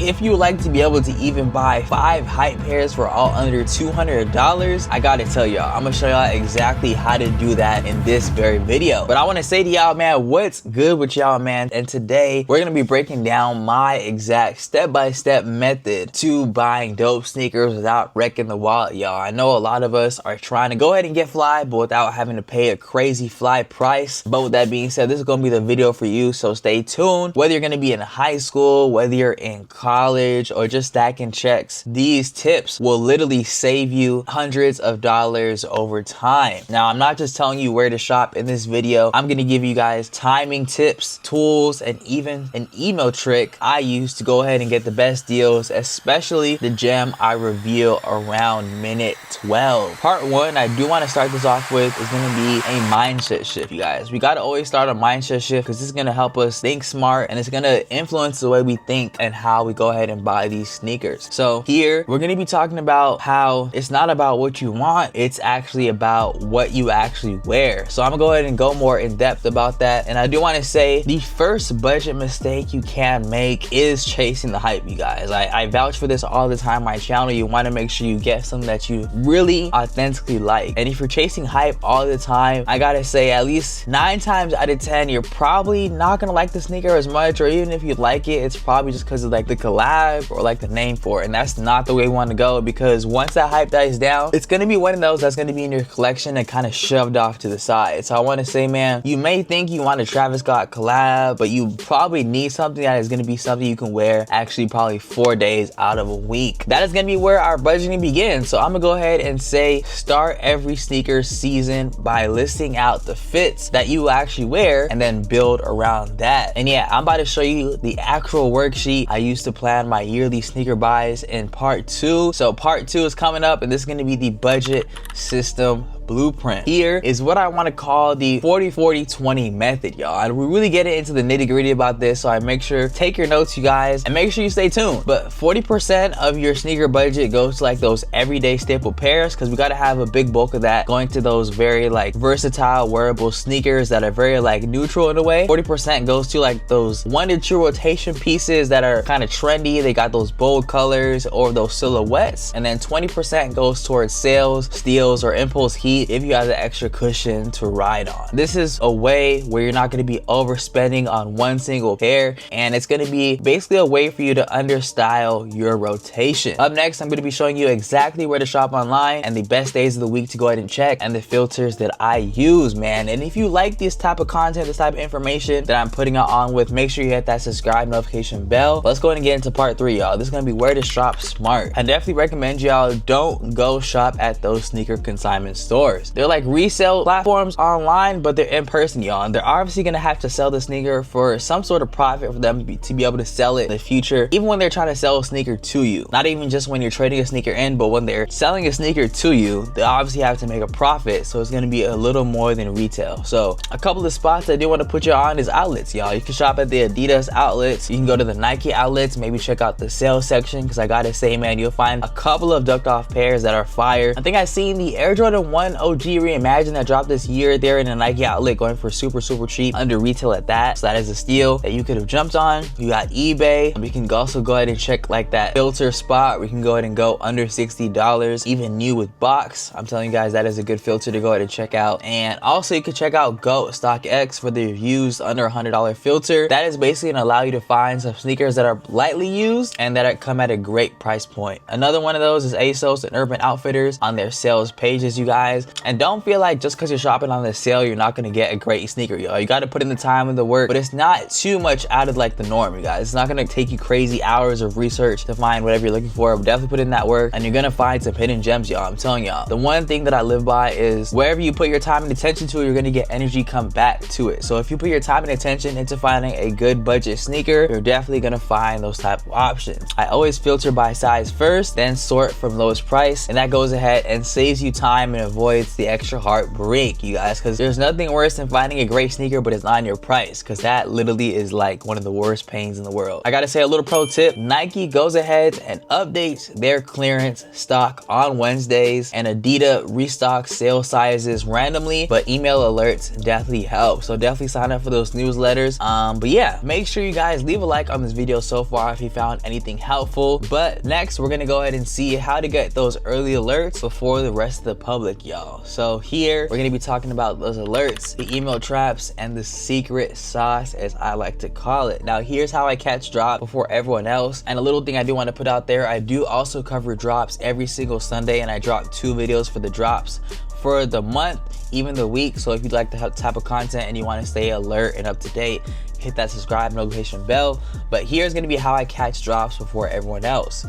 If you would like to be able to even buy 5 hype pairs for all under $200, I gotta tell y'all, I'm gonna show y'all exactly how to do that in this very video. But I wanna say to y'all, man, what's good with y'all, man? And today we're gonna be breaking down my exact step-by-step method to buying dope sneakers without wrecking the wallet, y'all. I know a lot of us are trying to go ahead and get fly, but without having to pay a crazy fly price. But with that being said, this is gonna be the video for you, so stay tuned. Whether you're gonna be in high school, whether you're in college, or just stacking checks, these tips will literally save you hundreds of dollars over time. Now, I'm not just telling you where to shop in this video. I'm gonna give you guys timing tips, tools, and even an email trick I use to go ahead and get the best deals, especially the gem I reveal around minute 12. Part 1, I do want to start this off with, is gonna be a mindset shift, you guys. We gotta always start a mindset shift because this is gonna help us think smart, and it's gonna influence the way we think and how we go ahead and buy these sneakers. So here we're gonna be talking about how it's not about what you want, it's actually about what you actually wear. So I'm gonna go ahead and go more in depth about that. And I do want to say the first budget mistake you can make is chasing the hype, you guys. I vouch for this all the time on my channel. You want to make sure you get something that you really authentically like. And if you're chasing hype all the time, I gotta say at least 9 times out of 10 you're probably not gonna like the sneaker as much, or even if you like it, it's probably just because of like the collab or like the name for it. And that's not the way we want to go, because once that hype dies down, it's gonna be one of those that's gonna be in your collection and kind of shoved off to the side. So I want to say, man, you may think you want a Travis Scott collab, but you probably need something that is gonna be something you can wear actually probably 4 days out of a week. That is gonna be where our budgeting begins. So I'm gonna go ahead and say start every sneaker season by listing out the fits that you actually wear and then build around that. And yeah, I'm about to show you the actual worksheet I used to plan my yearly sneaker buys in part 2. So part 2 is coming up, and this is going to be the budget system blueprint. Here is what I want to call the 40-40-20 method, y'all. And we really get into the nitty-gritty about this, so I make sure take your notes, you guys, and make sure you stay tuned. But 40% of your sneaker budget goes to like those everyday staple pairs, because we got to have a big bulk of that going to those very like versatile wearable sneakers that are very like neutral in a way. 40% goes to like those 1 to 2 rotation pieces that are kind of trendy. They got those bold colors or those silhouettes. And then 20% goes towards sales, steals, or impulse heat if you have the extra cushion to ride on. This is a way where you're not going to be overspending on one single pair, and it's going to be basically a way for you to understyle your rotation. Up next, I'm going to be showing you exactly where to shop online and the best days of the week to go ahead and check, and the filters that I use, man. And if you like this type of content, this type of information that I'm putting out on with, make sure you hit that subscribe notification bell. Let's go ahead and get into part 3, y'all. This is going to be where to shop smart. I definitely recommend y'all don't go shop at those sneaker consignment stores. They're like resale platforms online, but they're in person, y'all. And they're obviously gonna have to sell the sneaker for some sort of profit for them to be able to sell it in the future, even when they're trying to sell a sneaker to you. Not even just when you're trading a sneaker in, but when they're selling a sneaker to you, they obviously have to make a profit. So it's gonna be a little more than retail. So a couple of spots I do want to put you on is outlets, y'all. You can shop at the Adidas outlets. You can go to the Nike outlets, maybe check out the sales section, because I gotta say, man, you'll find a couple of ducked off pairs that are fire. I think I've seen the Air Jordan 1 OG Reimagine that dropped this year there in a Nike outlet, going for super cheap, under retail at that. So that is a steal that you could have jumped on. You got eBay. We can also go ahead and check like that filter spot. We can go ahead and go under $60, even new with box. I'm telling you guys, that is a good filter to go ahead and check out. And also you can check out GOAT StockX for the used under $100 filter. That is basically gonna allow you to find some sneakers that are lightly used and that come at a great price point. Another one of those is ASOS and Urban Outfitters on their sales pages, you guys. And don't feel like just because you're shopping on the sale, you're not gonna get a great sneaker, yo. You gotta put in the time and the work, but it's not too much out of like the norm, you guys. It's not gonna take you crazy hours of research to find whatever you're looking for, but definitely put in that work and you're gonna find some hidden gems, y'all. I'm telling y'all. The one thing that I live by is wherever you put your time and attention to, you're gonna get energy come back to it. So if you put your time and attention into finding a good budget sneaker, you're definitely gonna find those type of options. I always filter by size first, then sort from lowest price, and that goes ahead and saves you time and avoids avoids the extra heartbreak, you guys, because there's nothing worse than finding a great sneaker but it's not in your price, because that literally is like one of the worst pains in the world. I gotta say a little pro tip: Nike goes ahead and updates their clearance stock on Wednesdays, and Adidas restocks sale sizes randomly, but email alerts definitely help. So definitely sign up for those newsletters. But yeah, make sure you guys leave a like on this video so far if you found anything helpful. But next, we're gonna go ahead and see how to get those early alerts before the rest of the public, y'all. So here we're gonna be talking about those alerts, the email traps, and the secret sauce, as I like to call it. Now here's how I catch drop before everyone else. And a little thing I do want to put out there, I do also cover drops every single Sunday, and I drop 2 videos for the drops for the month, even the week. So if you'd like the type of content and you want to stay alert and up to date, hit that subscribe notification bell. But here's gonna be how I catch drops before everyone else.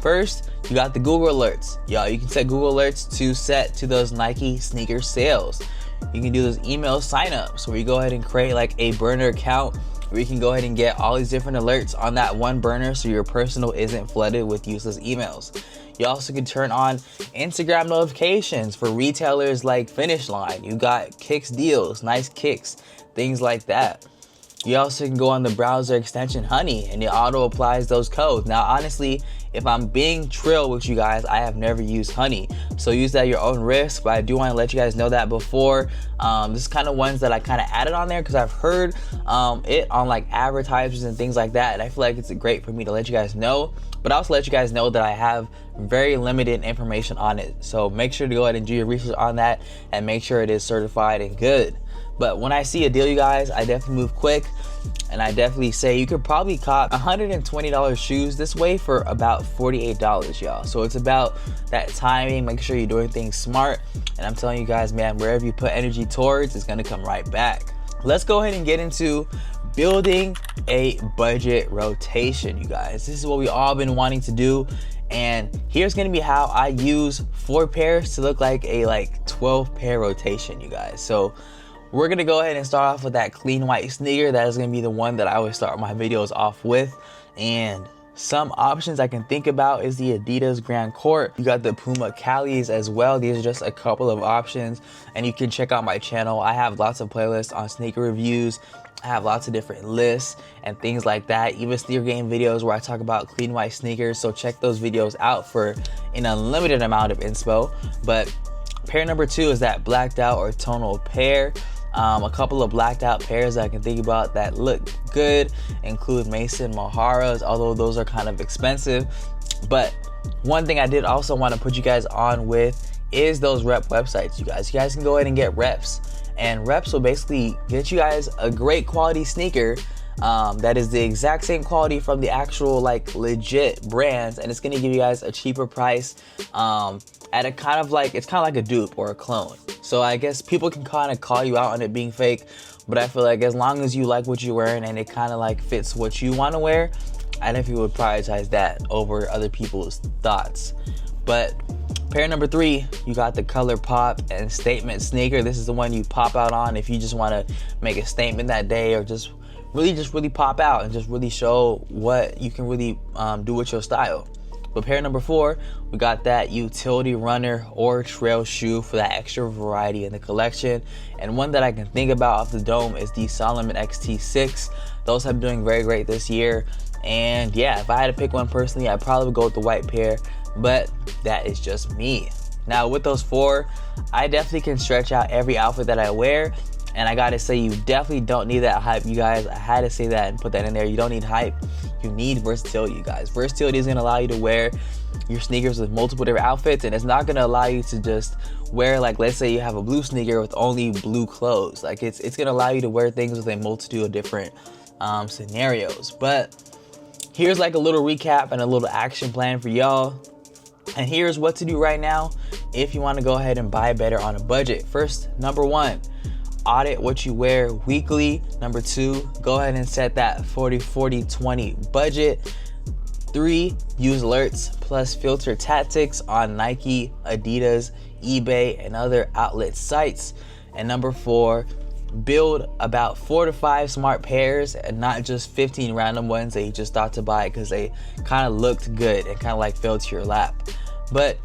First, you got the Google alerts. Y'all, you can set Google alerts to set to those Nike sneaker sales. You can do those email signups where you go ahead and create like a burner account where you can go ahead and get all these different alerts on that one burner so your personal isn't flooded with useless emails. You also can turn on Instagram notifications for retailers like Finish Line. You got Kicks deals, nice kicks, things like that. You also can go on the browser extension Honey, and it auto applies those codes. Now honestly, if I'm being trill with you guys, I have never used Honey, so use that at your own risk, but I do want to let you guys know that before. This is kind of ones that I kind of added on there because I've heard it on like advertisers and things like that, and I feel like it's great for me to let you guys know, but also let you guys know that I have very limited information on it. So make sure to go ahead and do your research on that and make sure it is certified and good. But when I see a deal, you guys, I definitely move quick, and I definitely say you could probably cop $120 shoes this way for about $48, y'all. So it's about that timing, make sure you're doing things smart, and I'm telling you guys, man, wherever you put energy towards, it's gonna come right back. Let's go ahead and get into building a budget rotation, you guys. This is what we all been wanting to do, and here's gonna be how I use 4 pairs to look like a 12 pair rotation, you guys. So we're gonna go ahead and start off with that clean white sneaker. That is gonna be the one that I always start my videos off with. And some options I can think about is the Adidas Grand Court. You got the Puma Calis as well. These are just a couple of options, and you can check out my channel. I have lots of playlists on sneaker reviews. I have lots of different lists and things like that, even sneaker game videos where I talk about clean white sneakers. So check those videos out for an unlimited amount of inspo. But pair number 2 is that blacked out or tonal pair. A couple of blacked out pairs that I can think about that look good include Mason Moharas, although those are kind of expensive. But one thing I did also want to put you guys on with is those rep websites, you guys. You guys can go ahead and get reps, and reps will basically get you guys a great quality sneaker that is the exact same quality from the actual legit brands, and it's gonna give you guys a cheaper price at a kind of like a dupe or a clone. So I guess people can kind of call you out on it being fake, but I feel like as long as you like what you're wearing and it kind of like fits what you want to wear, I definitely would prioritize that over other people's thoughts. But pair number 3, you got the Color Pop and Statement sneaker. This is the one you pop out on if you just want to make a statement that day, or just really pop out and just really show what you can really do with your style. But pair number 4, we got that utility runner or trail shoe for that extra variety in the collection. And one that I can think about off the dome is the Solomon XT6. Those have been doing very great this year. And yeah, if I had to pick one personally, I'd probably go with the white pair, but that is just me. Now with those 4, I definitely can stretch out every outfit that I wear. And I gotta say, you definitely don't need that hype, you guys. I had to say that and put that in there. You don't need hype, you need versatility, you guys. Versatility is gonna allow you to wear your sneakers with multiple different outfits, and it's not gonna allow you to just wear, like, let's say you have a blue sneaker with only blue clothes. Like, it's gonna allow you to wear things with a multitude of different scenarios. But here's like a little recap and a little action plan for y'all. And here's what to do right now if you wanna go ahead and buy better on a budget. First, number 1, audit what you wear weekly. Number 2, go ahead and set that 40-40-20 budget. 3, use alerts plus filter tactics on Nike, Adidas, eBay, and other outlet sites. And number 4, build about 4 to 5 smart pairs and not just 15 random ones that you just thought to buy because they kind of looked good and kind of like fell to your lap. But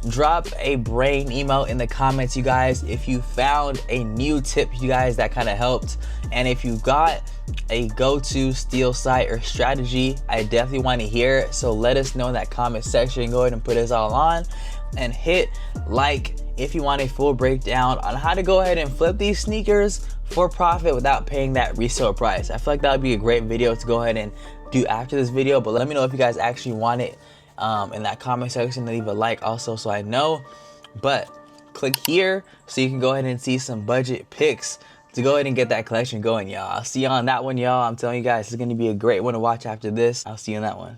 drop a brain email in the comments, you guys, if you found a new tip, you guys, that kind of helped. And if you got a go-to steal site or strategy, I definitely want to hear it. So let us know in that comment section. Go ahead and put us all on, and hit like if you want a full breakdown on how to go ahead and flip these sneakers for profit without paying that resale price. I feel like that would be a great video to go ahead and do after this video, but let me know if you guys actually want it in that comment section. Leave a like also so I know. But click here so you can go ahead and see some budget picks to go ahead and get that collection going, y'all. I'll see you on that one, y'all. I'm telling you guys, it's going to be a great one to watch after this. I'll see you on that one.